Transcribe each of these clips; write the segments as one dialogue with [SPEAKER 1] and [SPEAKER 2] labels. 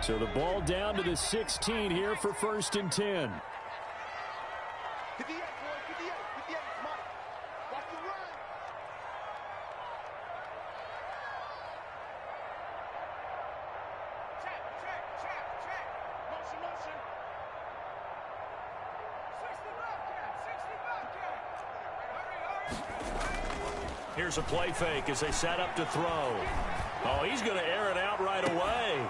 [SPEAKER 1] So the ball down to the 16 here for 1st and 10.
[SPEAKER 2] Here's a play fake as they set up to throw. Oh, he's going to air it out right away.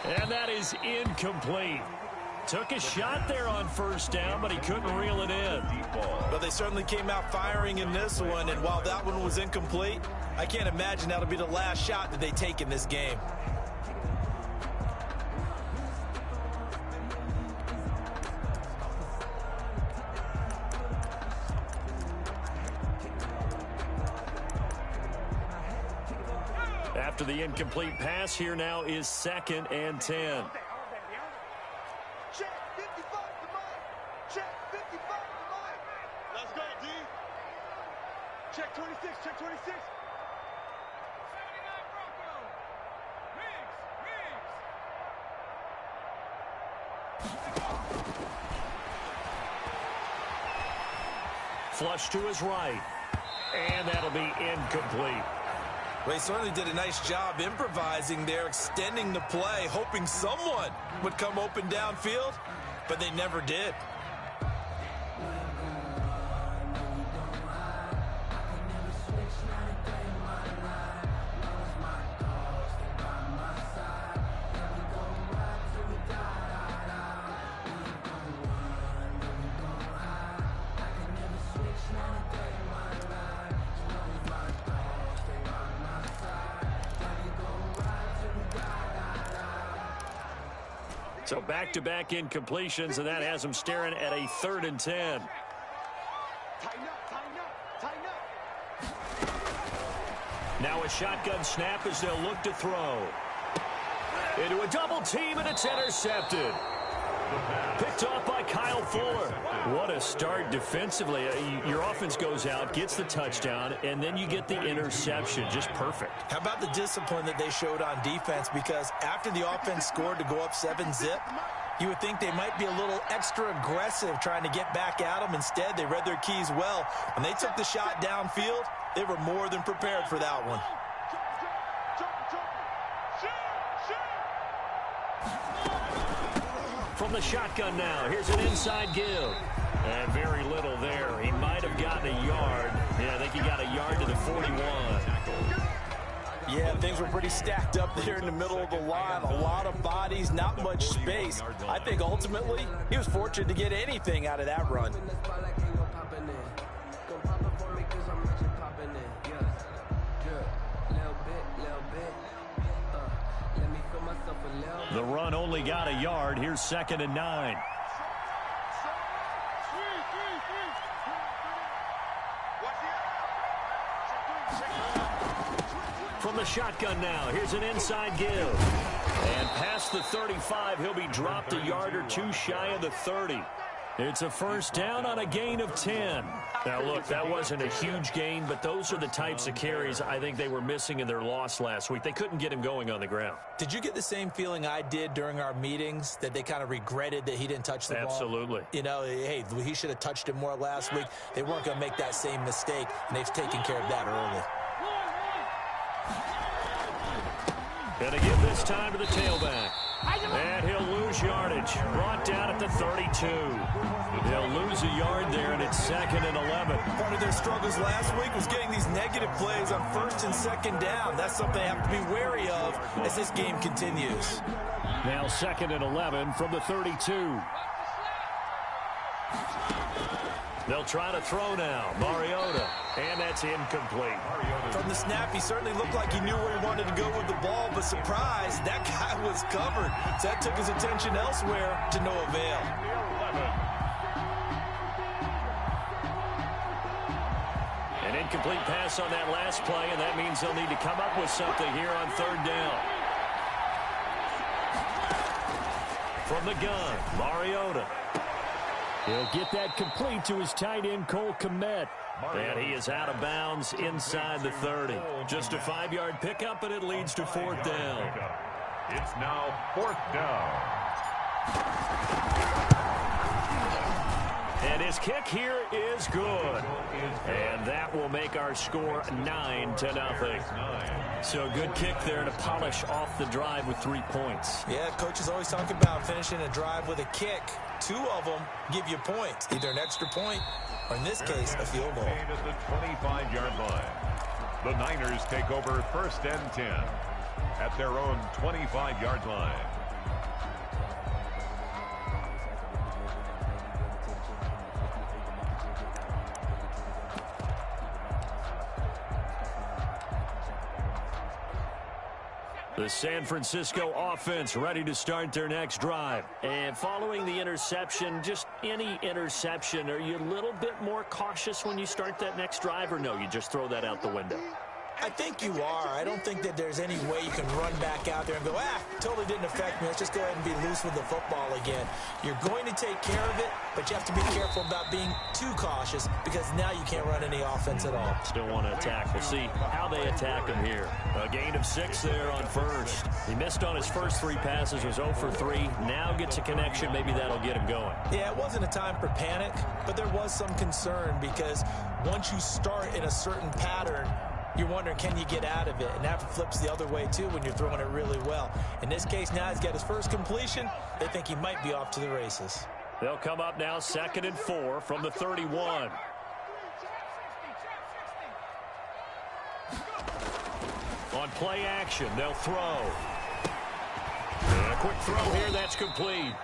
[SPEAKER 2] And that is incomplete. Took a shot there on 1st down, but he couldn't reel it in.
[SPEAKER 3] But they certainly came out firing in this one, and while that one was incomplete, I can't imagine that'll be the last shot that they take in this game.
[SPEAKER 2] After the incomplete pass, here now is 2nd and 10.
[SPEAKER 4] Check 55 to Mike. Check 55 to Mike. Let's go, D. Check 26. Check 26. 79 Bronco. Riggs.
[SPEAKER 2] Flush to his right. And that'll be incomplete.
[SPEAKER 3] Well, he certainly did a nice job improvising there, extending the play, hoping someone would come open downfield, but they never did.
[SPEAKER 2] So back-to-back incompletions, and that has him staring at a 3rd and 10.
[SPEAKER 4] Tighten up, tighten up, tighten up.
[SPEAKER 2] Now a shotgun snap as they'll look to throw. Into a double team, and it's intercepted. Picked off by Kyle Fuller. What a start defensively. Your offense goes out, gets the touchdown, and then you get the interception. Just perfect.
[SPEAKER 3] How about the discipline that they showed on defense? Because after the offense scored to go up 7-zip, you would think they might be a little extra aggressive trying to get back at them. Instead, they read their keys well. When they took the shot downfield, they were more than prepared for that one.
[SPEAKER 2] From the shotgun now, here's an inside give. And very little there. He might have gotten a yard. Yeah, I think he got a yard to the 41.
[SPEAKER 3] Yeah, things were pretty stacked up there in the middle of the line. A lot of bodies, not much space. I think ultimately he was fortunate to get anything out of that run.
[SPEAKER 2] The run only got a yard. Here's 2nd and 9. From the shotgun now, here's an inside give. And past the 35, he'll be dropped a yard or two shy of the 30. It's a 1st down on a gain of 10. Now, look, that wasn't a huge gain, but those are the types of carries I think they were missing in their loss last week. They couldn't get him going on the ground.
[SPEAKER 3] Did you get the same feeling I did during our meetings, that they kind of regretted that he didn't touch the ball?
[SPEAKER 2] Absolutely.
[SPEAKER 3] You know, hey, he should have touched it more last week. They weren't going to make that same mistake, and they've taken care of that early.
[SPEAKER 2] Going to give this time to the tailback. And he'll lose yardage. Brought down at the 32. They'll lose a yard there, and it's 2nd and 11.
[SPEAKER 3] Part of their struggles last week was getting these negative plays on 1st and 2nd down. That's something they have to be wary of as this game continues.
[SPEAKER 2] Now 2nd and 11 from the 32. They'll try to throw now. Mariota. And that's incomplete.
[SPEAKER 3] From the snap, he certainly looked like he knew where he wanted to go with the ball, but surprise, that guy was covered. So that took his attention elsewhere to no avail.
[SPEAKER 2] An incomplete pass on that last play, and that means they'll need to come up with something here on 3rd down. From the gun, Mariota.
[SPEAKER 1] He'll get that complete to his tight end, Cole Kmet.
[SPEAKER 2] And he is out of bounds inside the 30. Just a 5-yard pickup, and it leads to 4th down.
[SPEAKER 5] It's now 4th down.
[SPEAKER 2] And his kick here is good. And that will make our score 9-0. So good kick there to polish off the drive with 3 points.
[SPEAKER 3] Yeah, coach is always talking about finishing a drive with a kick. 2 of them give you points, either an extra point or, in this case, a field goal.
[SPEAKER 5] At the 25-yard line. The Niners take over 1st and 10 at their own 25-yard line.
[SPEAKER 2] The San Francisco offense ready to start their next drive.
[SPEAKER 1] And following the interception, just any interception, are you a little bit more cautious when you start that next drive, or no, you just throw that out the window?
[SPEAKER 3] I think you are. I don't think that there's any way you can run back out there and go, totally didn't affect me. Let's just go ahead and be loose with the football again. You're going to take care of it, but you have to be careful about being too cautious because now you can't run any offense at all.
[SPEAKER 1] Still want to attack. We'll see how they attack him here.
[SPEAKER 2] A gain of 6 there on 1st.
[SPEAKER 1] He missed on his first 3 passes, was 0 for 3. Now gets a connection. Maybe that'll get him going.
[SPEAKER 3] Yeah, it wasn't a time for panic, but there was some concern because once you start in a certain pattern, you're wondering, can you get out of it? And that flips the other way, too, when you're throwing it really well. In this case, now he's got his first completion. They think he might be off to the races.
[SPEAKER 2] They'll come up now 2nd and 4 from the 31. On play action, they'll throw. And a quick throw here, that's complete.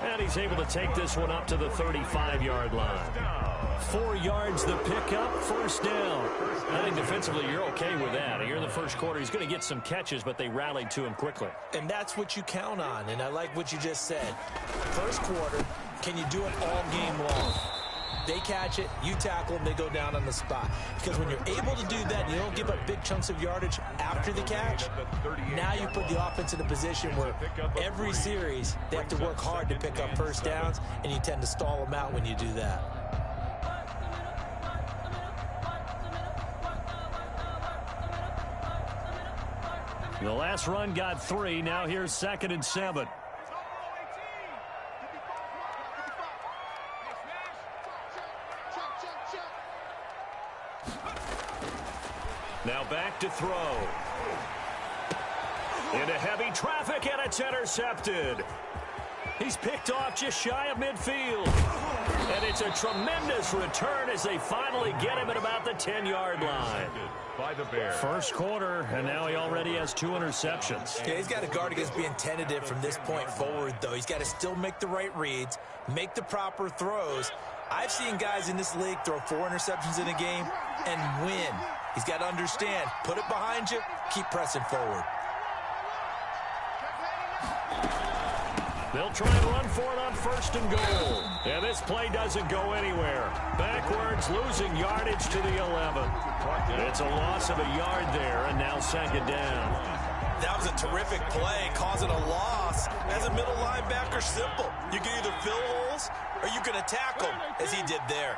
[SPEAKER 2] And he's able to take this one up to the 35-yard line. 4 yards the pickup, 1st down. I think defensively you're okay with that. Here in the first quarter, he's going to get some catches, but they rallied to him quickly.
[SPEAKER 3] And that's what you count on, and I like what you just said. First quarter, can you do it all game long? They catch it, you tackle them, they go down on the spot. Because when you're able to do that, you don't give up big chunks of yardage after the catch. Now you put the offense in a position where every series they have to work hard to pick up 1st downs, and you tend to stall them out when you do that.
[SPEAKER 2] The last run got 3. Now here's 2nd and 7. Now back to throw. Into heavy traffic, and it's intercepted. He's picked off just shy of midfield. And it's a tremendous return as they finally get him at about the 10-yard line.
[SPEAKER 5] By the Bears.
[SPEAKER 2] First quarter, and now he already has 2 interceptions.
[SPEAKER 3] Yeah, he's got to guard against being tentative from this point forward, though. He's got to still make the right reads, make the proper throws. I've seen guys in this league throw 4 interceptions in a game and win. He's got to understand, put it behind you, keep pressing forward.
[SPEAKER 2] They'll try and run for it on 1st and goal. And this play doesn't go anywhere. Backwards, losing yardage to the 11. It's a loss of a yard there, and now 2nd down.
[SPEAKER 3] That was a terrific play, causing a loss. As a middle linebacker, simple. You can either fill holes or you can attack them, as he did there.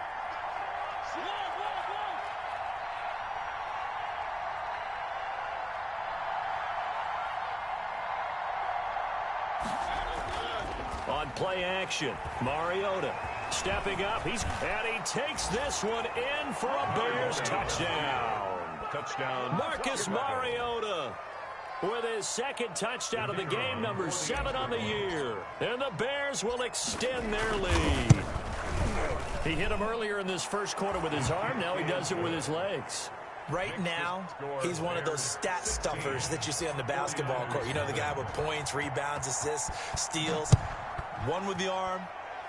[SPEAKER 2] On play action, Mariota stepping up. And he takes this one in for a Bears touchdown.
[SPEAKER 5] Touchdown.
[SPEAKER 2] Marcus Mariota with his 2nd touchdown of the game, number 7 on the year. And the Bears will extend their lead. He hit him earlier in this first quarter with his arm. Now he does it with his legs.
[SPEAKER 3] Right now, he's one of those stat stuffers that you see on the basketball court. You know, the guy with points, rebounds, assists, steals. One with the arm,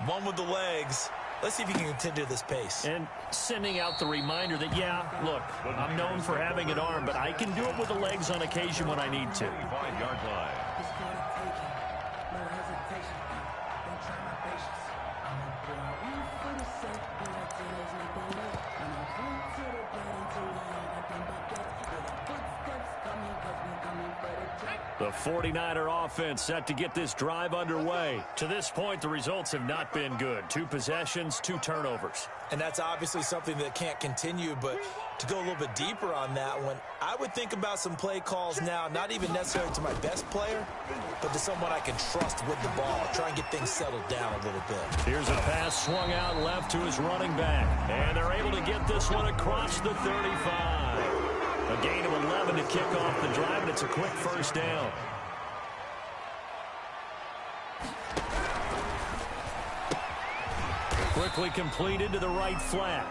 [SPEAKER 3] one with the legs. Let's see if he can continue this pace.
[SPEAKER 2] And sending out the reminder that, yeah, look, I'm known for having an arm, but I can do it with the legs on occasion when I need to.
[SPEAKER 5] 5-yard line.
[SPEAKER 2] The 49er offense set to get this drive underway.
[SPEAKER 1] To this point, the results have not been good. 2 possessions, 2 turnovers.
[SPEAKER 3] And that's obviously something that can't continue, but to go a little bit deeper on that one, I would think about some play calls now, not even necessarily to my best player, but to someone I can trust with the ball. Try and get things settled down a little bit.
[SPEAKER 2] Here's a pass swung out left to his running back. And they're able to get this one across the 35. A gain of 11 to kick off the drive, and it's a quick first down. Quickly completed to the right flat.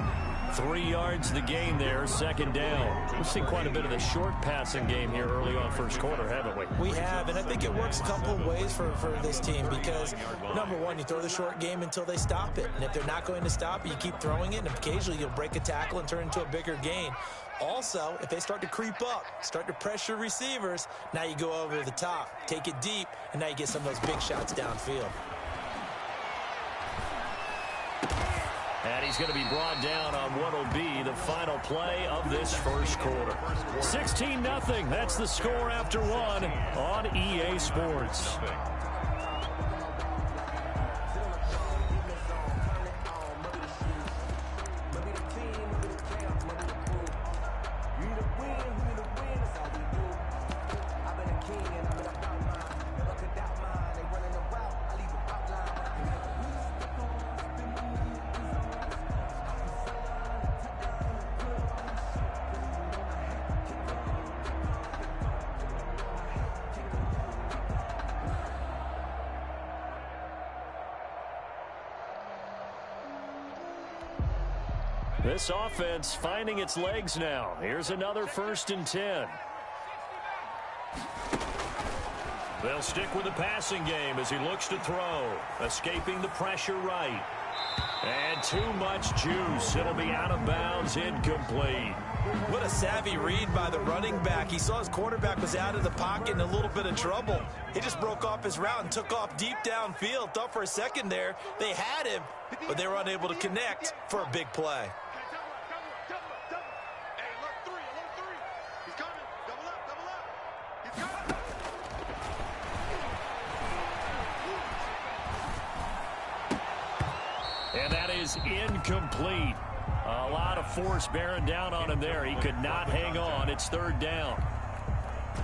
[SPEAKER 2] 3 yards the gain there, second down. We've seen quite a bit of the short passing game here early on first quarter, haven't we?
[SPEAKER 3] We have, and I think it works a couple of ways for this team because, number one, you throw the short game until they stop it. And if they're not going to stop it, you keep throwing it, and occasionally you'll break a tackle and turn into a bigger gain. Also, if they start to creep up, start to pressure receivers, now you go over the top, take it deep, and now you get some of those big shots downfield.
[SPEAKER 2] And he's going to be brought down on what will be the final play of this first quarter. 16-0. That's the score after 1 on EA Sports. This offense finding its legs now. Here's another 1st and 10. They'll stick with the passing game as he looks to throw. Escaping the pressure right. And too much juice. It'll be out of bounds, incomplete.
[SPEAKER 3] What a savvy read by the running back. He saw his quarterback was out of the pocket in a little bit of trouble. He just broke off his route and took off deep downfield. Thought for a second there they had him, but they were unable to connect for a big play.
[SPEAKER 2] And that is incomplete. A lot of force bearing down on him there. He could not hang on. It's 3rd down.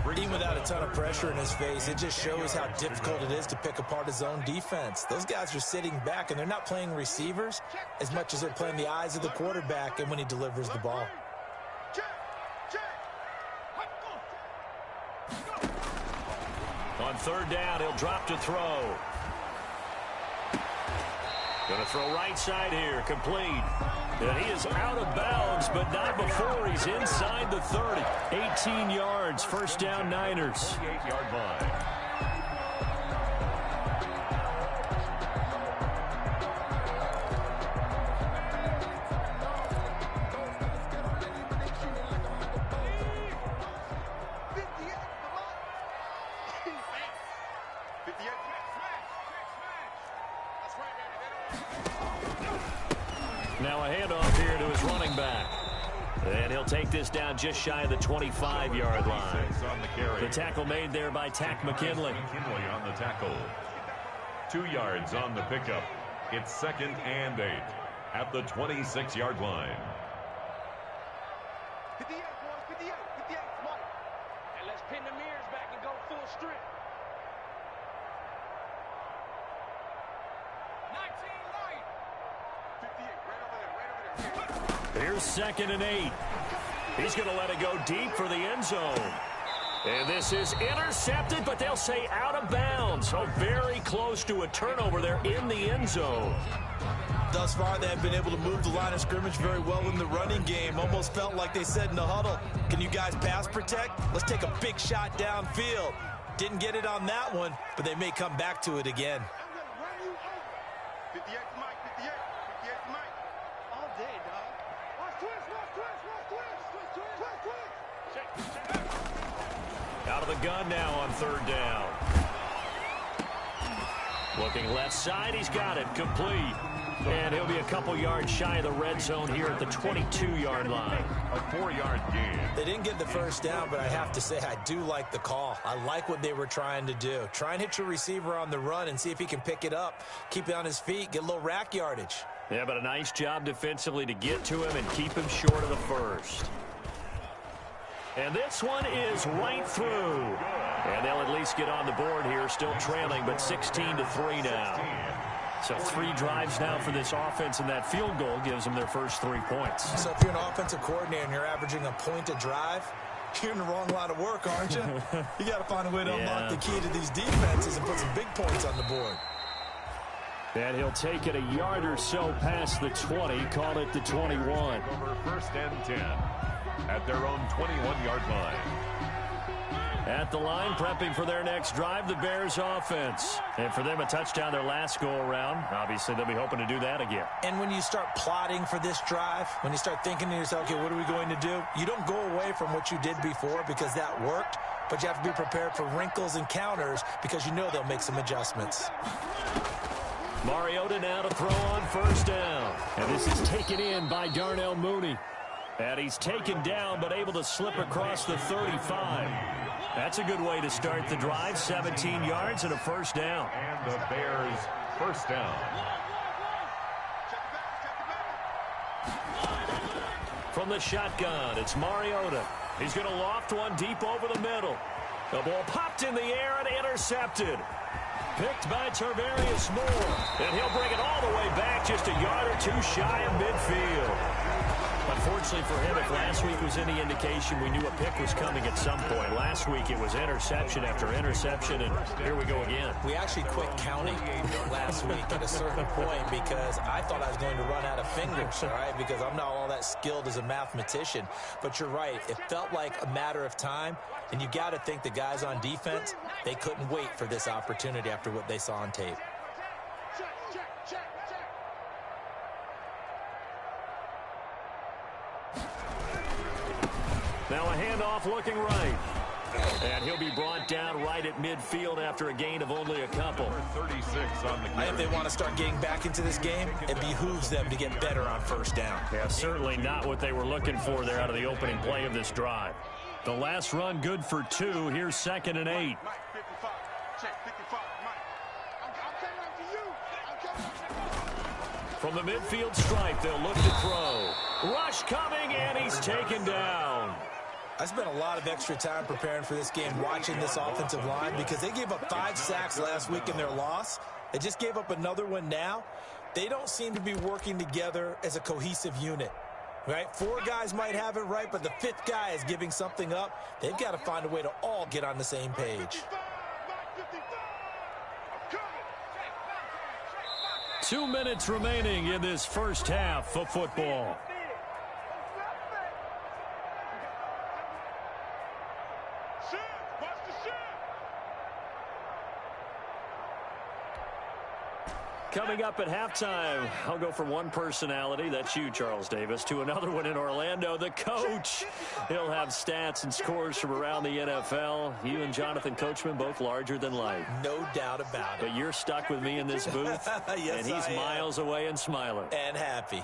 [SPEAKER 3] Even without a ton of pressure in his face, it just shows how difficult it is to pick apart his own defense. Those guys are sitting back, and they're not playing receivers as much as they're playing the eyes of the quarterback and when he delivers the ball.
[SPEAKER 2] On 3rd down, he'll drop to throw. Going to throw right side here, complete. And he is out of bounds, but not before he's inside the 30. 18 yards, first down Niners.
[SPEAKER 5] 48-yard line.
[SPEAKER 2] Now a handoff here to his running back. And he'll take this down just shy of the 25-yard line. The tackle made there by Tack McKinley.
[SPEAKER 5] McKinley on the tackle. 2 yards on the pickup. It's 2nd and 8 at the 26-yard line.
[SPEAKER 4] 58, boys, 58, 58, Mike. And let's pin the mirrors back and go full strip. 19 light. 58, right over there, right over there.
[SPEAKER 2] Here's 2nd and 8. He's going to let it go deep for the end zone. And this is intercepted, but they'll say out of bounds. So very close to a turnover there in the end zone.
[SPEAKER 3] Thus far, they have been able to move the line of scrimmage very well in the running game. Almost felt like they said in the huddle, can you guys pass protect? Let's take a big shot downfield. Didn't get it on that one, but they may come back to it again.
[SPEAKER 4] I'm going to run you over. 58 to Mike, 58, 58 to Mike. All day, dog. Watch twist, watch twist, watch twist, twist, twist, twist, twist. Check, check.
[SPEAKER 2] Out of the gun now on 3rd down. Looking left side, he's got it, complete.
[SPEAKER 1] And he'll be a couple yards shy of the red zone here at the 22-yard line.
[SPEAKER 5] A 4-yard gain.
[SPEAKER 3] They didn't get the first down, but I have to say I do like the call. I like what they were trying to do. Try and hit your receiver on the run and see if he can pick it up, keep it on his feet, get a little rack yardage.
[SPEAKER 1] Yeah, but a nice job defensively to get to him and keep him short of the first. And this one is right through. And they'll at least get on the board here, still trailing, but 16-3 now. So 3 drives now for this offense, and that field goal gives them their first 3 points.
[SPEAKER 3] So if you're an offensive coordinator and you're averaging a point a drive, you're in the wrong line of work, aren't you? You got to find a way to unlock the key to these defenses and put some big points on the board.
[SPEAKER 1] And he'll take it a yard or so past the 20, call it the 21.
[SPEAKER 5] Over 1st and 10 at their own 21-yard line.
[SPEAKER 1] At the line, prepping for their next drive, the Bears offense. And for them, a touchdown their last go-around. Obviously, they'll be hoping to do that again.
[SPEAKER 3] And when you start plotting for this drive, when you start thinking to yourself, okay, what are we going to do? You don't go away from what you did before because that worked, but you have to be prepared for wrinkles and counters because you know they'll make some adjustments.
[SPEAKER 1] Mariota now to throw on 1st down. And this is taken in by Darnell Mooney. And he's taken down, but able to slip across the 35. That's a good way to start the drive. 17 yards and a 1st down.
[SPEAKER 5] And the Bears' 1st down.
[SPEAKER 1] From the shotgun, it's Mariota. He's going to loft one deep over the middle. The ball popped in the air and intercepted. Picked by Tarvarius Moore. And he'll bring it all the way back, just a yard or 2 shy of midfield. Unfortunately for him, if last week was any indication, we knew a pick was coming at some point. Last week it was interception after interception, and here we go again.
[SPEAKER 3] We actually quit counting last week at a certain point because I thought I was going to run out of fingers, all right, because I'm not all that skilled as a mathematician. But you're right. It felt like a matter of time, and you got to think the guys on defense, they couldn't wait for this opportunity after what they saw on tape.
[SPEAKER 1] Now a handoff looking right. And he'll be brought down right at midfield after a gain of only a couple.
[SPEAKER 5] 36 on the carry.
[SPEAKER 3] If they want to start getting back into this game, it behooves them to get better on 1st down.
[SPEAKER 1] Yeah, certainly not what they were looking for there out of the opening play of this drive. The last run good for 2. Here's 2nd and 8. From the midfield stripe, they'll look to throw. Rush coming, and he's taken down.
[SPEAKER 3] I spent a lot of extra time preparing for this game, watching this offensive line, because they gave up 5 sacks last week in their loss. They just gave up another one now. They don't seem to be working together as a cohesive unit, right? 4 guys might have it right, but the 5th guy is giving something up. They've got to find a way to all get on the same page.
[SPEAKER 1] 2 minutes remaining in this first half of football. Coming up at halftime, I'll go from one personality, that's you, Charles Davis, to another one in Orlando, the coach. He'll have stats and scores from around the NFL. You and Jonathan Coachman, both larger than life.
[SPEAKER 3] No doubt about it.
[SPEAKER 1] But you're stuck with me in this booth,
[SPEAKER 3] yes,
[SPEAKER 1] and he's miles away and smiling.
[SPEAKER 3] And happy.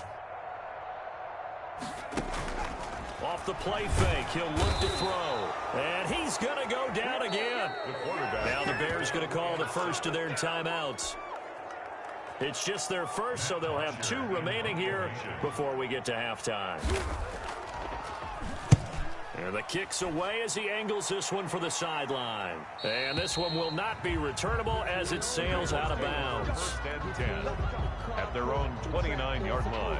[SPEAKER 1] Off the play fake, he'll look to throw. And he's going to go down again. Now the Bears going to call the first of their timeouts. It's just their first, so they'll have 2 remaining here before we get to halftime. And the kick's away as he angles this one for the sideline. And this one will not be returnable as it sails out of bounds.
[SPEAKER 5] 1st and 10 at their own 29-yard line.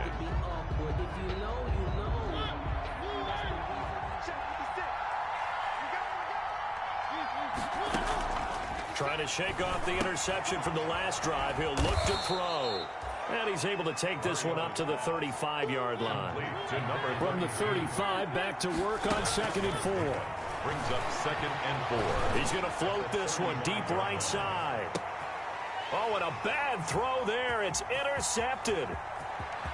[SPEAKER 1] Trying to shake off the interception from the last drive. He'll look to throw. And he's able to take this one up to the 35-yard line. From the 35, back to work on 2nd and 4.
[SPEAKER 5] Brings up 2nd and 4.
[SPEAKER 1] He's going to float this one deep right side. Oh, and a bad throw there. It's intercepted.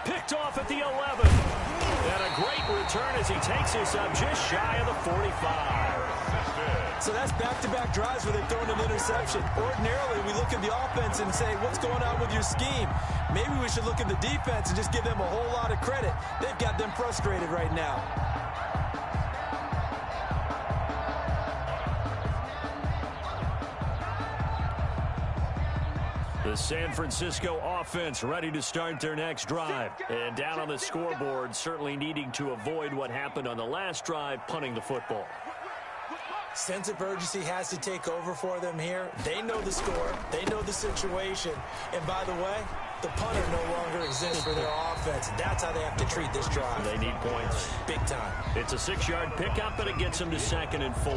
[SPEAKER 1] Picked off at the 11. And a great return as he takes this up just shy of the 45.
[SPEAKER 3] So that's back-to-back drives where they've thrown an interception. Ordinarily, we look at the offense and say, what's going on with your scheme? Maybe we should look at the defense and just give them a whole lot of credit. They've got them frustrated right now.
[SPEAKER 1] The San Francisco offense ready to start their next drive. And down on the scoreboard, certainly needing to avoid what happened on the last drive, punting the football.
[SPEAKER 3] Sense of urgency has to take over for them here. They know the score. They know the situation. And by the way, the punter no longer exists for their offense. That's how they have to treat this drive.
[SPEAKER 1] They need points.
[SPEAKER 3] Big time.
[SPEAKER 1] It's a 6-yard pickup, and it gets them to 2nd and 4.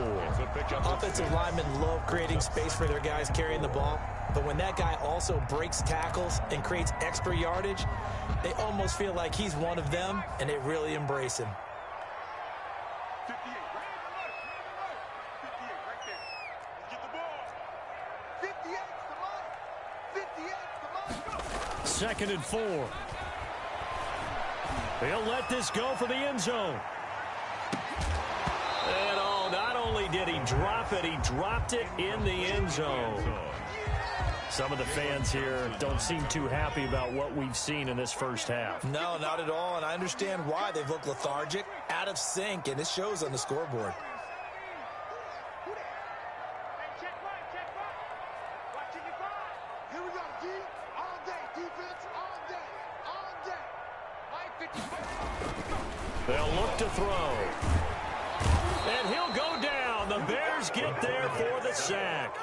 [SPEAKER 3] Offensive linemen love creating space for their guys carrying the ball. But when that guy also breaks tackles and creates extra yardage, they almost feel like he's one of them, and they really embrace him.
[SPEAKER 4] 58, right? 58, right there. Let's get the ball. 58, come on. 58, come on, go.
[SPEAKER 1] 2nd and 4. He'll let this go for the end zone. And not only did he drop it, he dropped it in the end zone. Some of the fans here don't seem too happy about what we've seen in this first half.
[SPEAKER 3] No, not at all, and I understand why. They've looked lethargic, out of sync, and it shows on the scoreboard.
[SPEAKER 4] Hey, check right. Watching your five. Here we go, D. All day. Defense, all day. All day. Mike 55.
[SPEAKER 1] They'll look to throw. And he'll go down. The Bears get there for the sack.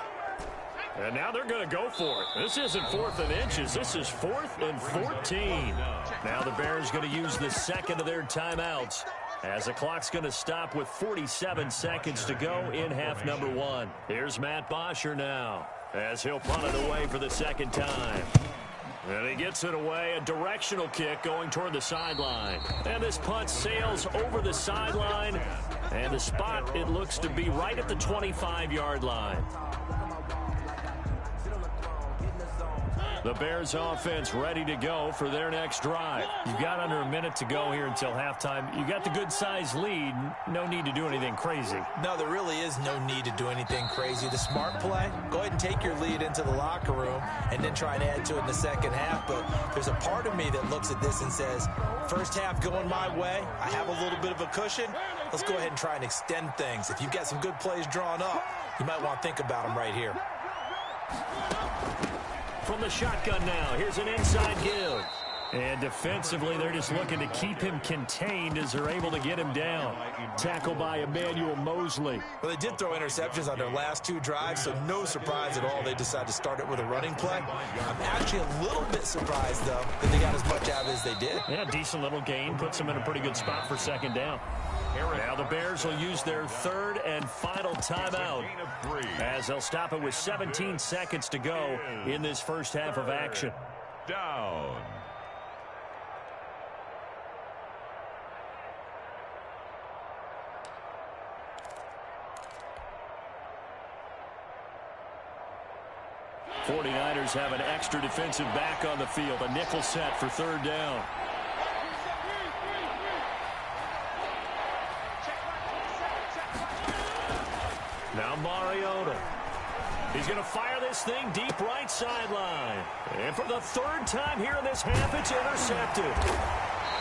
[SPEAKER 1] And now they're going to go for it. This isn't 4th and inches. This is 4th and 14. Now the Bears going to use the second of their timeouts as the clock's going to stop with 47 seconds to go in half number 1. Here's Matt Bosher now as he'll punt it away for the second time. And he gets it away, a directional kick going toward the sideline. And this punt sails over the sideline. And the spot, it looks to be right at the 25-yard line. The Bears offense ready to go for their next drive. You've got under a minute to go here until halftime. You got the good-sized lead. No need to do anything crazy.
[SPEAKER 3] No, there really is no need to do anything crazy. The smart play, go ahead and take your lead into the locker room and then try and add to it in the second half. But there's a part of me that looks at this and says, first half going my way, I have a little bit of a cushion. Let's go ahead and try and extend things. If you've got some good plays drawn up, you might want to think about them right here.
[SPEAKER 1] From the shotgun now, here's an inside give. And defensively, they're just looking to keep him contained as they're able to get him down. Tackled by Emmanuel Mosley.
[SPEAKER 3] Well, they did throw interceptions on their last 2 drives, so no surprise at all they decided to start it with a running play. I'm actually a little bit surprised, though, that they got as much out of it as they did.
[SPEAKER 1] Yeah, decent little gain. Puts them in a pretty good spot for second down. Now the Bears will use their 3rd and final timeout as they'll stop it with 17 seconds to go in this first half of action.
[SPEAKER 5] Down.
[SPEAKER 1] '49ers have an extra defensive back on the field, a nickel set for 3rd down. Now Mariota. He's going to fire this thing deep right sideline. And for the 3rd time here in this half, it's intercepted.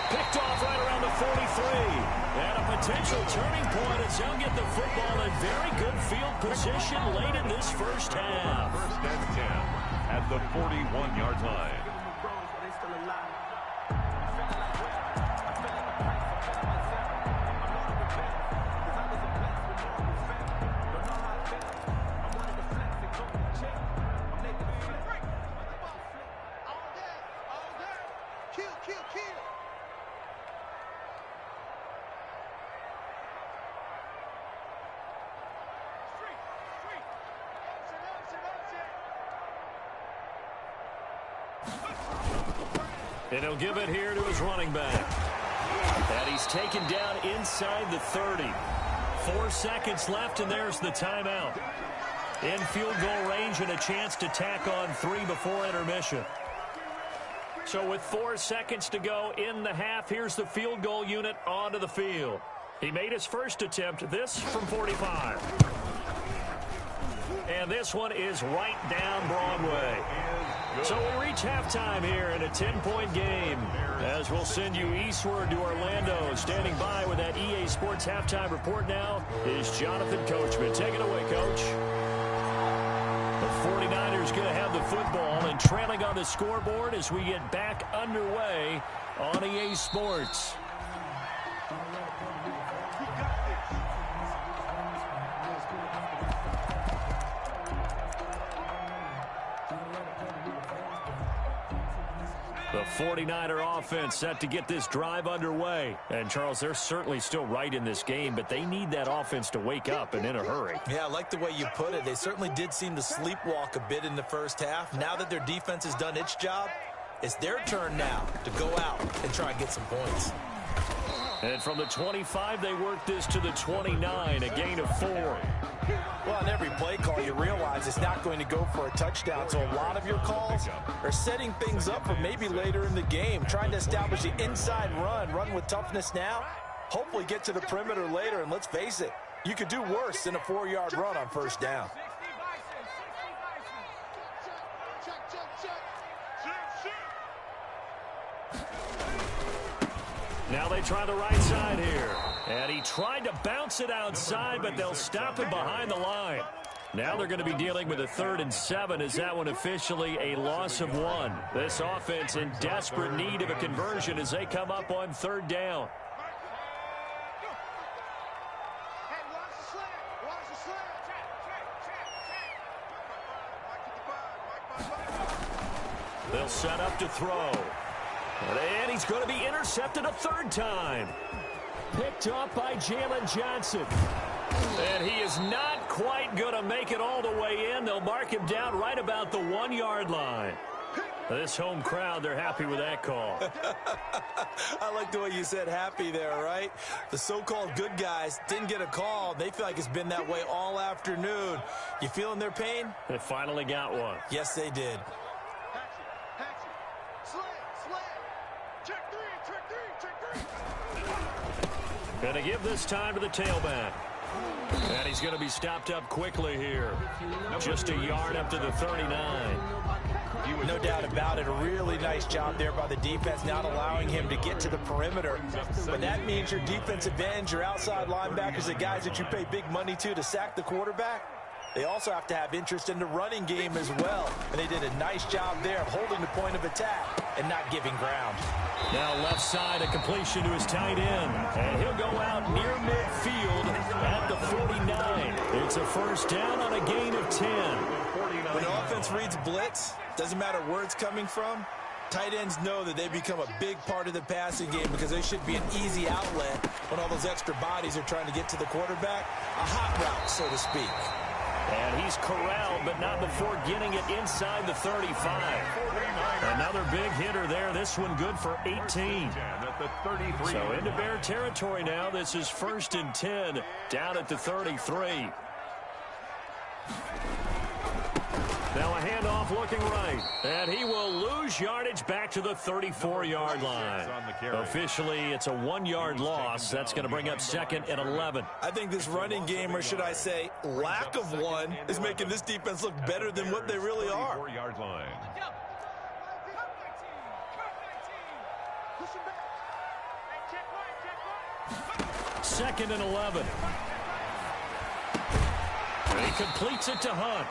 [SPEAKER 1] Picked off right around the 43. And a potential turning point as they'll get the football in very good field position late in this first half.
[SPEAKER 5] 1st and 10 at the 41-yard line.
[SPEAKER 1] And he'll give it here to his running back. And he's taken down inside the 30. 4 seconds left, and there's the timeout. In field goal range and a chance to tack on 3 before intermission. So with 4 seconds to go in the half, here's the field goal unit onto the field. He made his first attempt, this from 45. And this one is right down Broadway. So we reach halftime here in a 10-point game. As we'll send you eastward to Orlando. Standing by with that EA Sports halftime report now is Jonathan Coachman. Take it away, Coach. The 49ers going to have the football and trailing on the scoreboard as we get back underway on EA Sports. The 49er offense set to get this drive underway. And, Charles, they're certainly still right in this game, but they need that offense to wake up and in a hurry.
[SPEAKER 3] Yeah, I like the way you put it. They certainly did seem to sleepwalk a bit in the first half. Now that their defense has done its job, it's their turn now to go out and try and get some points.
[SPEAKER 1] And from the 25, they work this to the 29, a gain of 4.
[SPEAKER 3] Well, on every play call, you realize it's not going to go for a touchdown. So a lot of your calls are setting things up for maybe later in the game, trying to establish the inside run with toughness now, hopefully get to the perimeter later. And let's face it, you could do worse than a 4-yard run on first down.
[SPEAKER 1] Now they try the right side here. And he tried to bounce it outside, but they'll stop him behind the line. Now they're going to be dealing with a 3rd and 7 as that one officially a loss of 1. This offense in desperate need of a conversion as they come up on 3rd down. They'll set up to throw. And he's going to be intercepted a 3rd time. Picked up by Jalen Johnson. And he is not quite going to make it all the way in. They'll mark him down right about the 1-yard line. This home crowd, they're happy with that call.
[SPEAKER 3] I like the way you said happy there, right? The so-called good guys didn't get a call. They feel like it's been that way all afternoon. You feeling their pain?
[SPEAKER 1] They finally got one.
[SPEAKER 3] Yes, they did.
[SPEAKER 1] Going to give this time to the tailback. And he's going to be stopped up quickly here. Just a yard up to the 39.
[SPEAKER 3] No doubt about it. A really nice job there by the defense, not allowing him to get to the perimeter. But that means your defensive ends, your outside linebackers, the guys that you pay big money to sack the quarterback, they also have to have interest in the running game as well. And they did a nice job there of holding the point of attack and not giving ground.
[SPEAKER 1] Now left side, a completion to his tight end. And he'll go out near midfield at the 49. It's a 1st down on a gain of 10.
[SPEAKER 3] When the offense reads blitz, doesn't matter where it's coming from, tight ends know that they become a big part of the passing game because they should be an easy outlet when all those extra bodies are trying to get to the quarterback. A hot route, so to speak.
[SPEAKER 1] And he's corralled, but not before getting it inside the 35. Another big hitter there. This one good for 18. So into Bear territory now. This is 1st and 10 down at the 33. Now a handoff looking right. And he will lose yardage back to the 34-yard line. Officially, it's a 1-yard loss. That's going to bring up 2nd and 11.
[SPEAKER 3] I think this running game, or should I say lack of one, is making this defense look better than what they really are.
[SPEAKER 5] 4-yard line.
[SPEAKER 1] Second and 11. And he completes it to Hunt.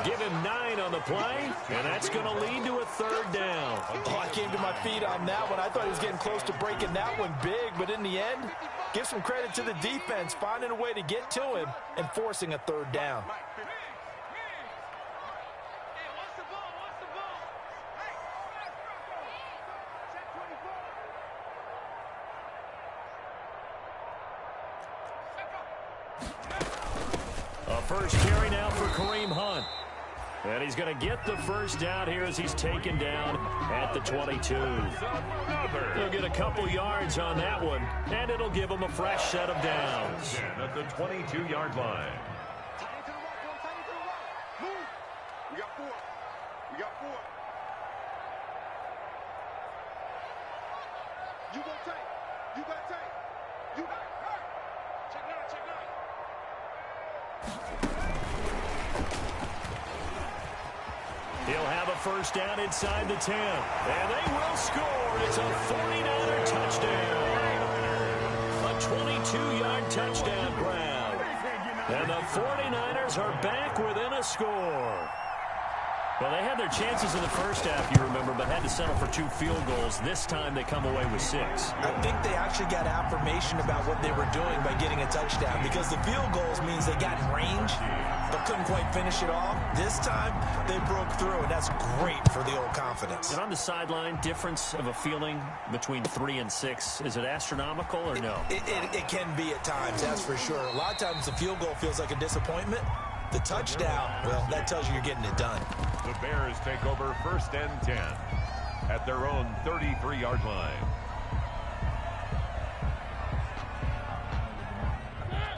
[SPEAKER 1] Give him 9 on the play, and that's going to lead to a 3rd down.
[SPEAKER 3] Oh, I came to my feet on that one. I thought he was getting close to breaking that one big, but in the end, give some credit to the defense, finding a way to get to him and forcing a 3rd down.
[SPEAKER 1] A first carry now for Kareem Hunt. And he's going to get the 1st down here as he's taken down at the 22. He'll get a couple yards on that one, and it'll give him a fresh set of downs.
[SPEAKER 5] At the 22-yard line.
[SPEAKER 4] We got 4. We got 4. You got tape. You got tape. You got. Check 9. Check 9.
[SPEAKER 1] He'll have a first down inside the 10. And they will score. It's a 49er touchdown. A 22-yard touchdown grab. And the 49ers are back within a score. Well, they had their chances in the first half, you remember, but had to settle for 2 field goals. This time they come away with 6.
[SPEAKER 3] I think they actually got affirmation about what they were doing by getting a touchdown, because the field goals means they got in range but couldn't quite finish it off. This time they broke through, and that's great for the old confidence.
[SPEAKER 1] And on the sideline, difference of a feeling between 3 and 6, is it astronomical or no?
[SPEAKER 3] It can be at times, that's for sure. A lot of times the field goal feels like a disappointment. The touchdown, well, that tells you you're getting it done.
[SPEAKER 5] The Bears take over first and 10 at their own 33-yard line.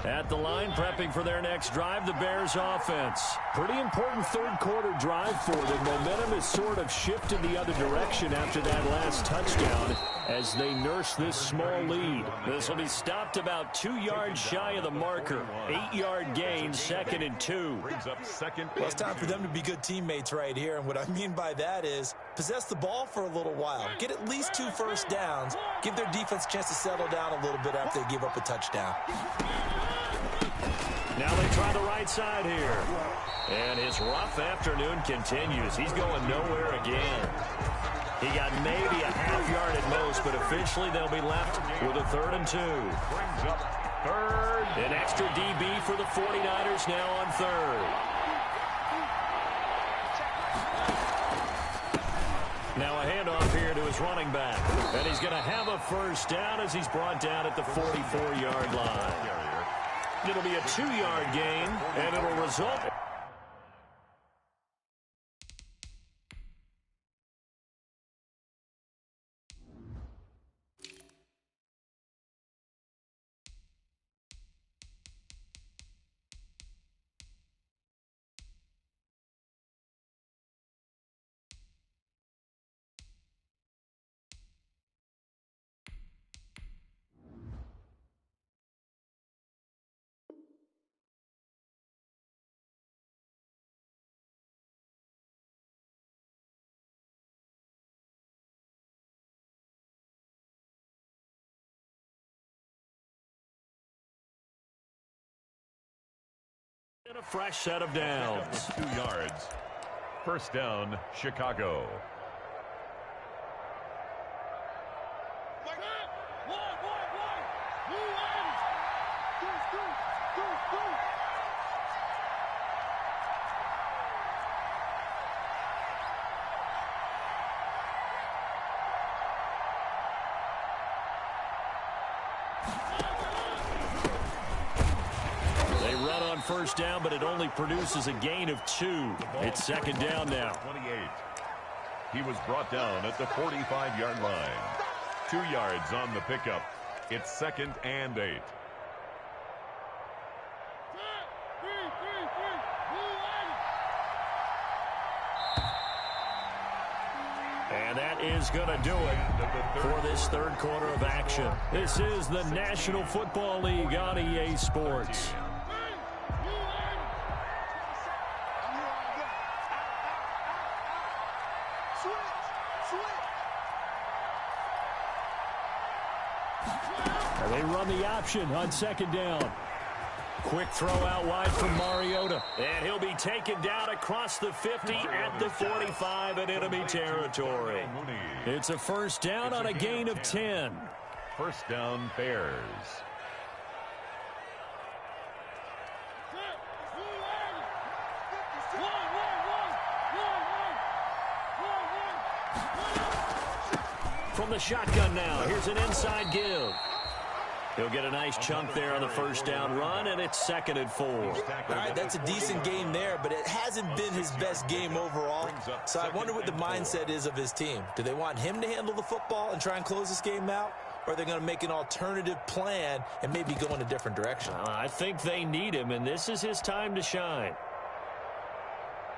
[SPEAKER 1] At the line, prepping for their next drive, the Bears offense. Pretty important third-quarter drive for them. Momentum has sort of shifted the other direction after that last touchdown as they nurse this small lead. This will be stopped about 2 yards shy of the marker. 8-yard gain, 2nd and 2.
[SPEAKER 5] Brings up second.
[SPEAKER 3] Well, it's time for them to be good teammates right here, and what I mean by that is possess the ball for a little while. Get at least 2 first downs. Give their defense a chance to settle down a little bit after they give up a touchdown.
[SPEAKER 1] Now they try the right side here. And his rough afternoon continues. He's going nowhere again. He got maybe a half yard at most, but officially they'll be left with a 3rd and 2.
[SPEAKER 5] Brings up 3rd.
[SPEAKER 1] An extra DB for the 49ers now on 3rd. Now a handoff here to his running back. And he's going to have a first down as he's brought down at the 44-yard line. It'll be a 2-yard gain, and it'll result. And a fresh set of downs.
[SPEAKER 5] 2 yards. First down, Chicago.
[SPEAKER 1] First down, but it only produces a gain of 2. It's 2nd down now.
[SPEAKER 5] 28. He was brought down at the 45-yard line. 2 yards on the pickup. It's 2nd and 8.
[SPEAKER 1] And that is going to do it for this 3rd quarter of action. This is the National Football League on EA Sports. They run the option on 2nd down. Quick throw out wide from Mariota. And he'll be taken down across the 50 at the 45 in enemy territory. It's a first down on a gain of 10.
[SPEAKER 5] First down, Bears.
[SPEAKER 1] From the shotgun now, here's an inside give. He'll get a nice chunk there on the first down run, and it's 2nd and 4.
[SPEAKER 3] All right, that's a decent game there, but it hasn't been his best game overall. So I wonder what the mindset is of his team. Do they want him to handle the football and try and close this game out? Or are they going to make an alternative plan and maybe go in a different direction?
[SPEAKER 1] I think they need him, and this is his time to shine.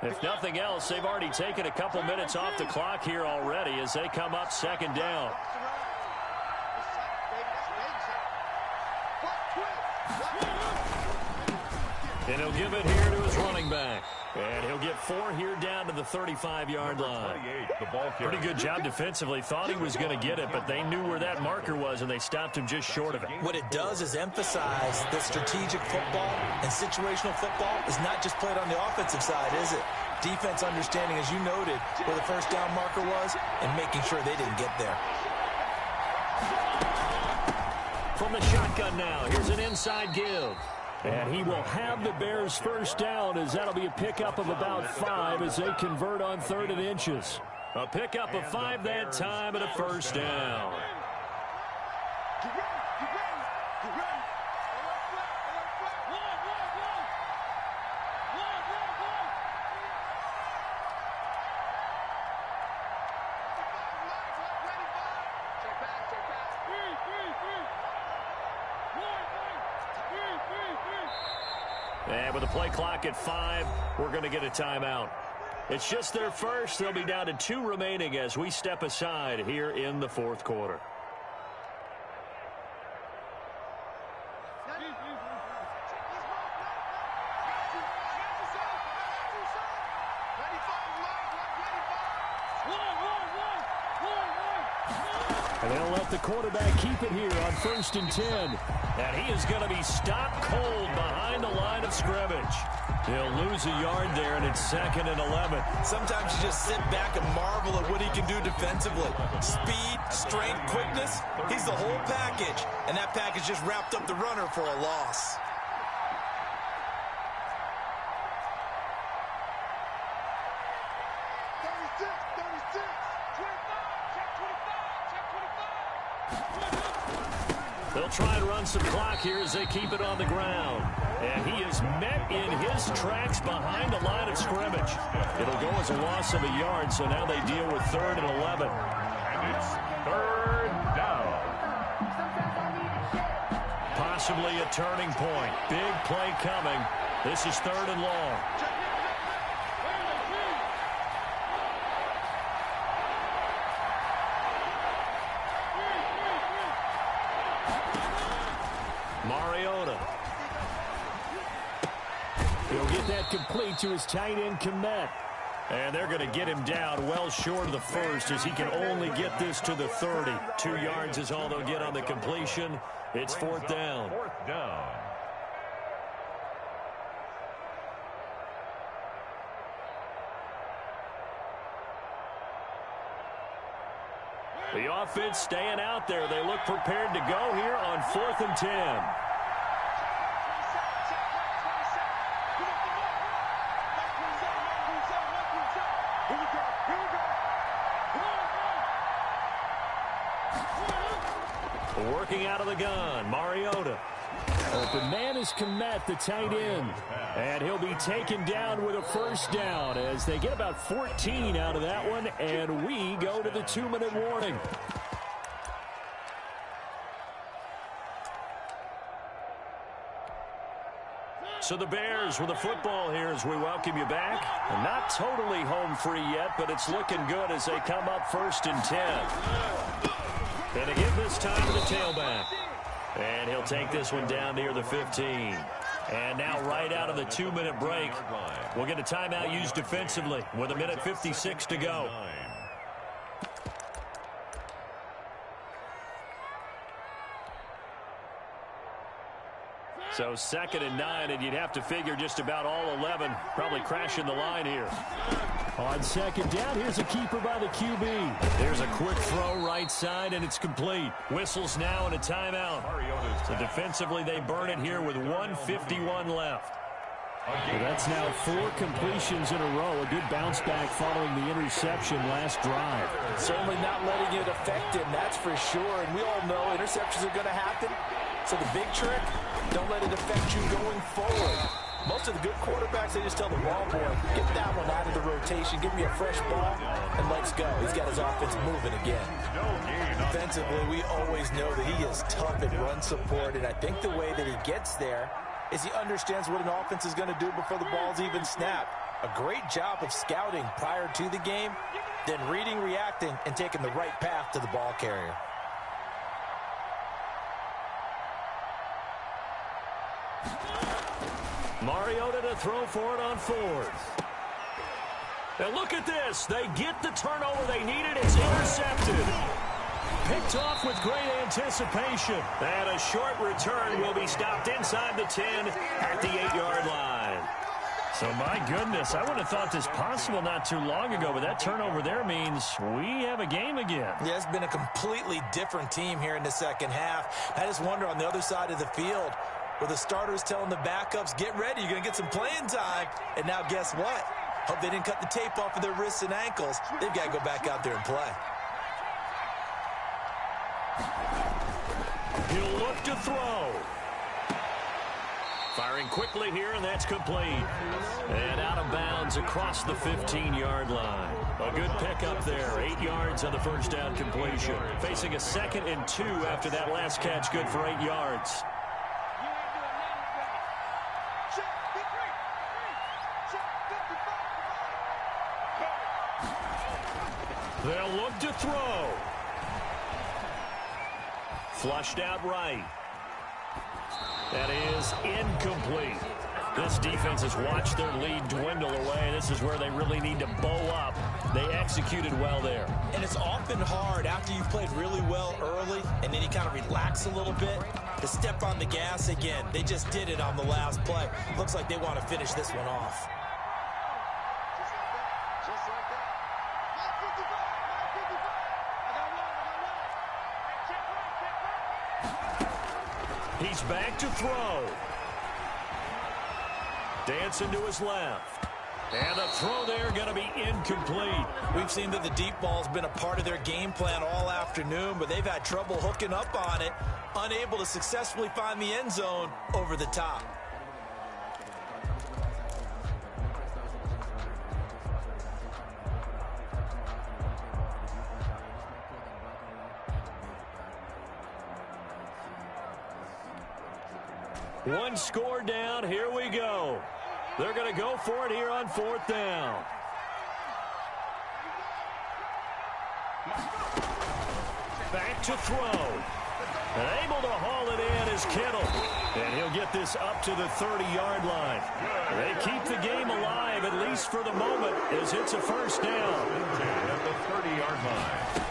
[SPEAKER 1] If nothing else, they've already taken a couple minutes off the clock here already as they come up 2nd down. And he'll give it here to his running back.
[SPEAKER 2] And he'll get 4 here down to the 35-yard line. Pretty good job defensively. Thought he was going to get it, but they knew where that marker was, and they stopped him just short of it.
[SPEAKER 3] What it does is emphasize that strategic football and situational football is not just played on the offensive side, is it? Defense understanding, as you noted, where the first down marker was and making sure they didn't get there.
[SPEAKER 2] From the shotgun now, here's an inside give. And he will have the Bears first down, as that'll be a pickup of about 5 as they convert on 3rd and inches. A pickup of 5 that time and a first down. And with the play clock at 5, we're going to get a timeout. It's just their first. They'll be down to 2 remaining as we step aside here in the 4th quarter. And they'll let the quarterback keep it here on 1st and 10. And he is going to be stopped cold behind the line of scrimmage. He'll lose a yard there, and it's 2nd and 11.
[SPEAKER 3] Sometimes you just sit back and marvel at what he can do defensively. Speed, strength, quickness, he's the whole package. And that package just wrapped up the runner for a loss.
[SPEAKER 2] They'll try and run some clock here as they keep it on the ground. And he is met in his tracks behind the line of scrimmage. It'll go as a loss of a yard, so now they deal with 3rd and 11.
[SPEAKER 5] And it's 3rd down.
[SPEAKER 2] Possibly a turning point. Big play coming. This is 3rd and long. Mariota. He'll get that complete to his tight end, Kmet. And they're going to get him down well short of the 1st as he can only get this to the 30. 2 yards is all they'll get on the completion. It's 4th down.
[SPEAKER 5] 4th down.
[SPEAKER 2] The offense staying out there. They look prepared to go here on 4th and 10. Working out of the gun, Mariota. Open man is Kmet, the tight end. And he'll be taken down with a first down as they get about 14 out of that one, and we go to the 2-minute warning. So the Bears with the football here as we welcome you back. And not totally home free yet, but it's looking good as they come up 1st and 10. And to give this time to the tailback. And he'll take this one down near the 15. And now right out of the 2-minute break, we'll get a timeout used defensively with 1:56 to go. So 2nd and 9, and you'd have to figure just about all 11 probably crashing the line here. On 2nd down, here's a keeper by the QB. There's a quick throw right side, and it's complete. Whistles now and a timeout. So defensively, they burn it here with 1:51 left. Well, that's now 4 completions in a row. A good bounce back following the interception last drive.
[SPEAKER 3] Certainly not letting it affect him, that's for sure. And we all know interceptions are going to happen. So the big trick, don't let it affect you going forward. Most of the good quarterbacks, they just tell the ball boy, get that one out of the rotation, give me a fresh ball, and let's go. He's got his offense moving again. Defensively, we always know that he is tough at run support, and I think the way that he gets there is he understands what an offense is going to do before the ball's even snapped. A great job of scouting prior to the game, then reading, reacting, and taking the right path to the ball carrier.
[SPEAKER 2] Mariota to throw for it on 4th.
[SPEAKER 1] And look at this. They get the turnover they needed. It's intercepted. Picked off with great anticipation. And a short return will be stopped inside the 10 at the 8-yard line. So, my goodness, I would have thought this possible not too long ago, but that turnover there means we have a game again.
[SPEAKER 3] Yeah, it's been a completely different team here in the second half. I just wonder on the other side of the field, where the starters telling the backups, get ready, you're going to get some playing time. And now guess what? Hope they didn't cut the tape off of their wrists and ankles. They've got to go back out there and play.
[SPEAKER 1] He'll look to throw. Firing quickly here, and that's complete. And out of bounds across the 15-yard line. A good pickup there. 8 yards on the first down completion. Facing a 2nd and 2 after that last catch. Good for 8 yards. They'll look to throw. Flushed out right. That is incomplete. This defense has watched their lead dwindle away. This is where they really need to bow up. They executed well there.
[SPEAKER 3] And it's often hard after you've played really well early and then you kind of relax a little bit to step on the gas again. They just did it on the last play. Looks like they want to finish this one off.
[SPEAKER 1] He's back to throw. Dancing to his left. And the throw there going to be incomplete.
[SPEAKER 3] We've seen that the deep ball's been a part of their game plan all afternoon, but they've had trouble hooking up on it, unable to successfully find the end zone over the top.
[SPEAKER 1] One score down. Here we go. They're going to go for it here on 4th down. Back to throw. And able to haul it in is Kittle. And he'll get this up to the 30-yard line. They keep the game alive, at least for the moment, as it's a first down.
[SPEAKER 5] At the 30-yard line.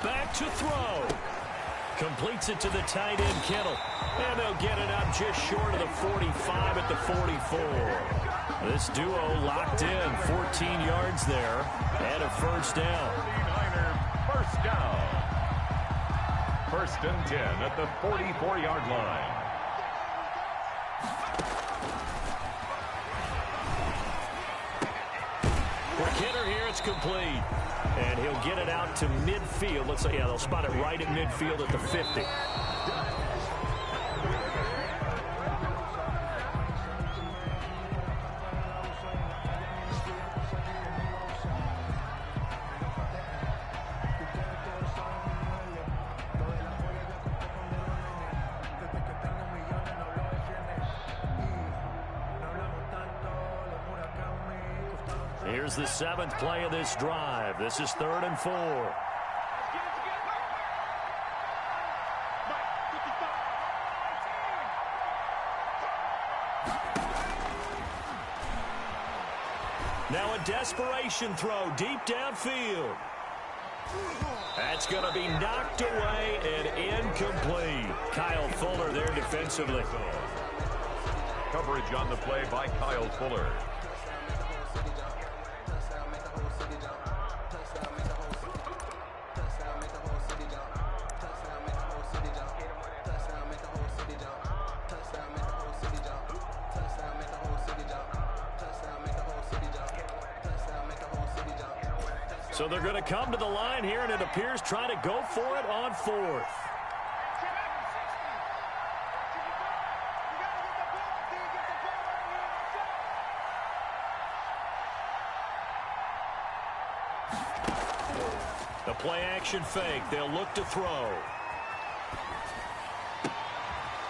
[SPEAKER 1] Back to throw. Completes it to the tight end, Kittle. And they'll get it up just short of the 45 at the 44. This duo locked in, 14 yards there, and a first down.
[SPEAKER 5] 49er first down. 1st and 10 at the 44-yard line.
[SPEAKER 1] For Kidder here, it's complete. And he'll get it out to midfield. Looks like, yeah, they'll spot it right at midfield at the 50. Here's the 7th play of this drive. This is 3rd and 4. Now a desperation throw deep downfield. That's going to be knocked away and incomplete. Kyle Fuller there defensively.
[SPEAKER 5] Coverage on the play by Kyle Fuller.
[SPEAKER 1] So they're going to come to the line here, and it appears trying to go for it on 4th. The play action fake. They'll look to throw.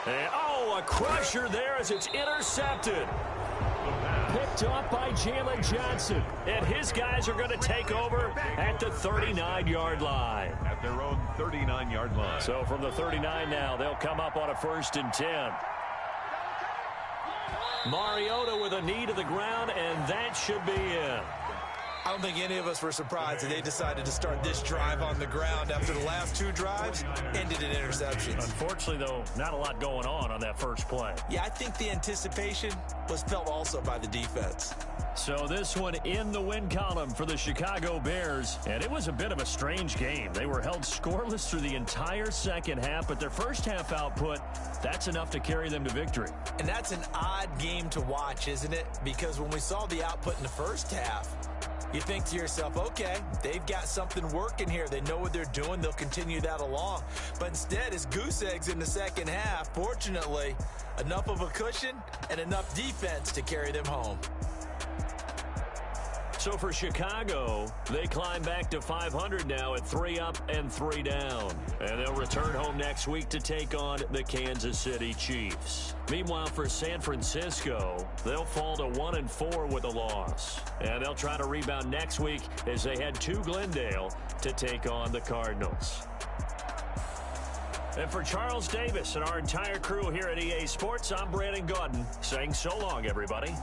[SPEAKER 1] And, oh, a crusher there as it's intercepted. Picked off by Jalen Johnson. And his guys are going to take over at the 39-yard line.
[SPEAKER 5] At their own 39-yard line.
[SPEAKER 1] So from the 39 now, they'll come up on a 1st and 10. Mariota with a knee to the ground, and that should be in.
[SPEAKER 3] I don't think any of us were surprised that they decided to start this drive on the ground after the last 2 drives ended in interceptions.
[SPEAKER 2] Unfortunately, though, not a lot going on that first play.
[SPEAKER 3] Yeah, I think the anticipation was felt also by the defense.
[SPEAKER 2] So this one in the win column for the Chicago Bears, and it was a bit of a strange game. They were held scoreless through the entire second half, but their first half output, that's enough to carry them to victory.
[SPEAKER 3] And that's an odd game to watch, isn't it? Because when we saw the output in the first half, you think to yourself, okay, they've got something working here. They know what they're doing. They'll continue that along. But instead, it's goose eggs in the second half. Fortunately, enough of a cushion and enough defense to carry them home.
[SPEAKER 2] So for Chicago, they climb back to 500 now at 3 up and 3 down. And they'll return home next week to take on the Kansas City Chiefs. Meanwhile, for San Francisco, they'll fall to 1-4 with a loss. And they'll try to rebound next week as they head to Glendale to take on the Cardinals. And for Charles Davis and our entire crew here at EA Sports, I'm Brandon Gaudin saying so long, everybody.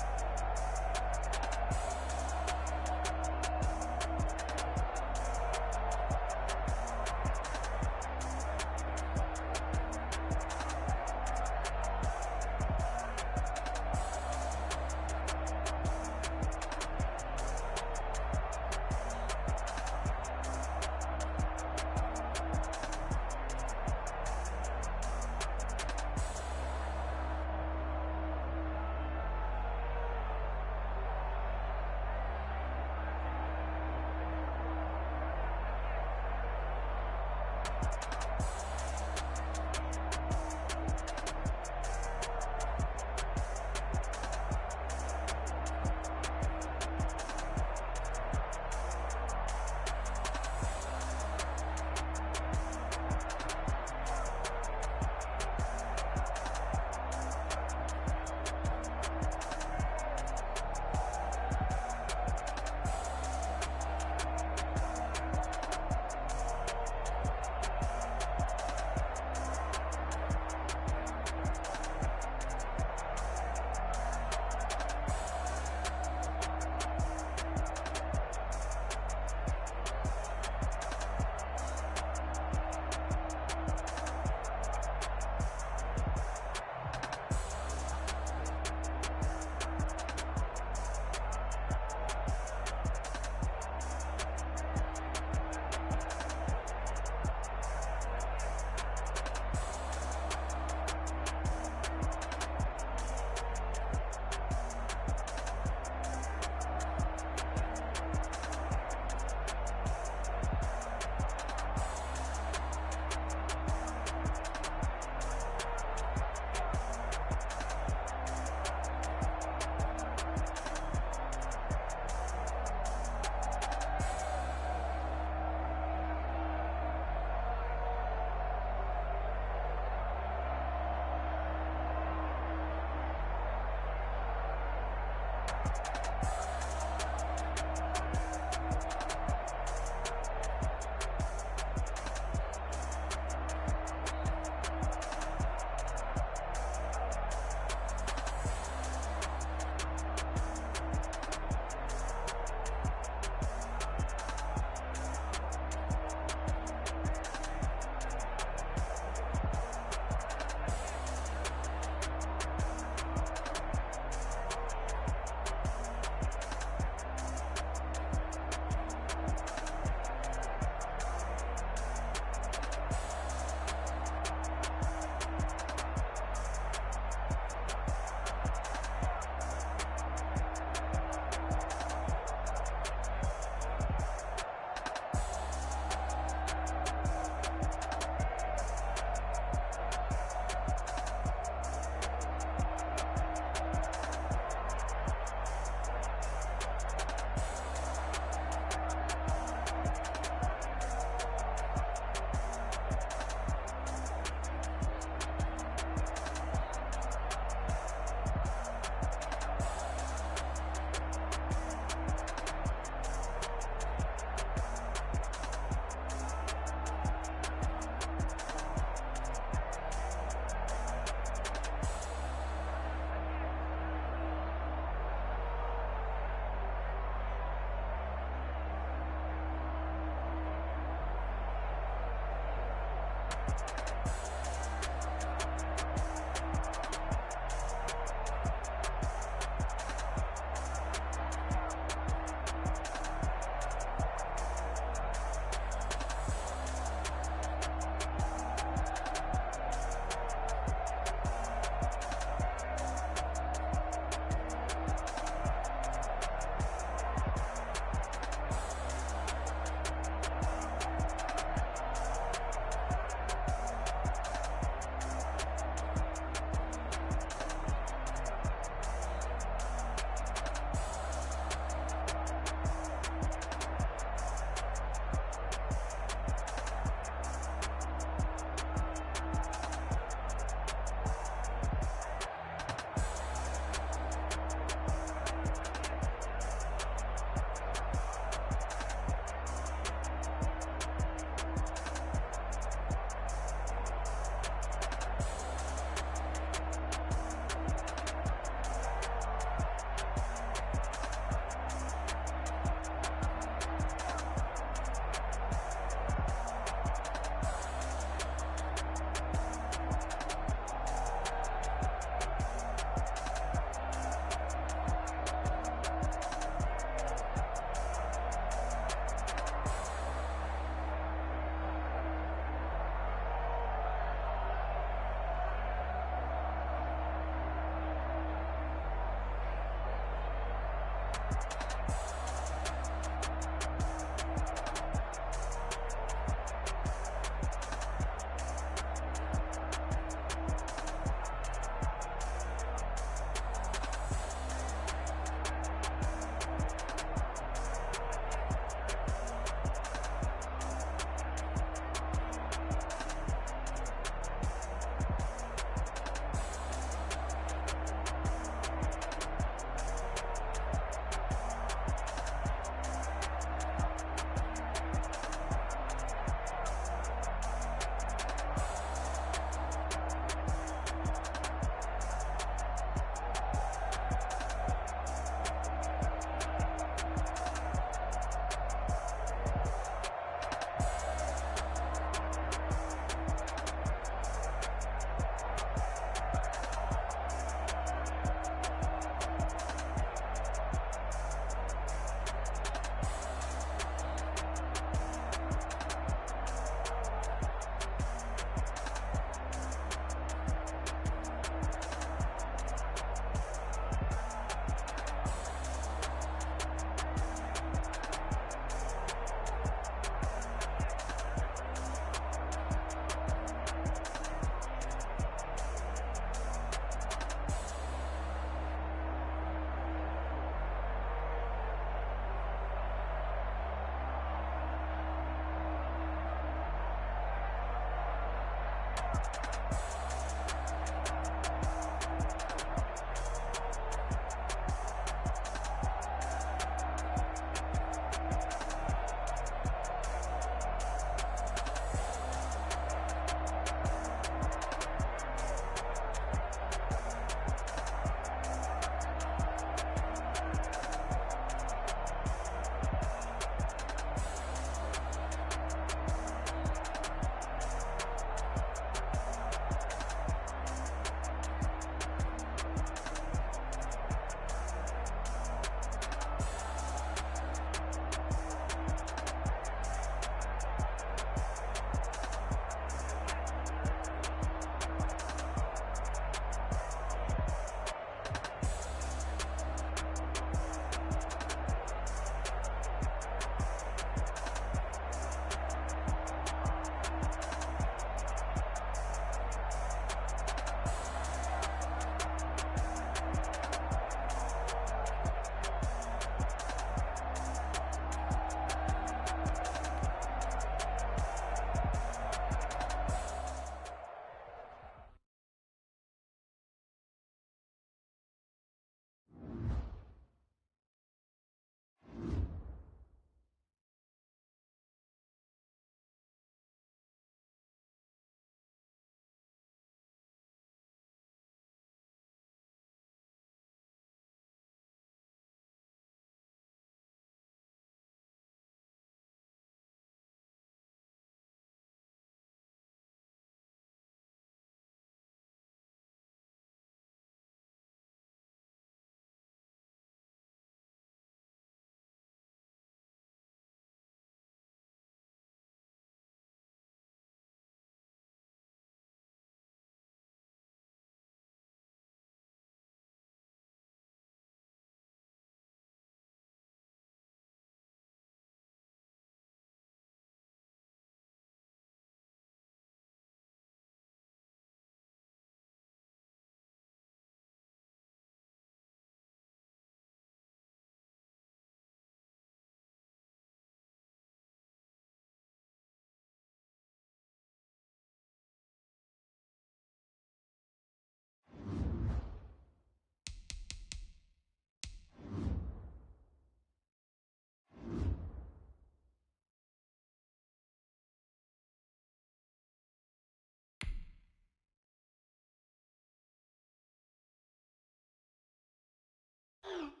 [SPEAKER 4] Woo!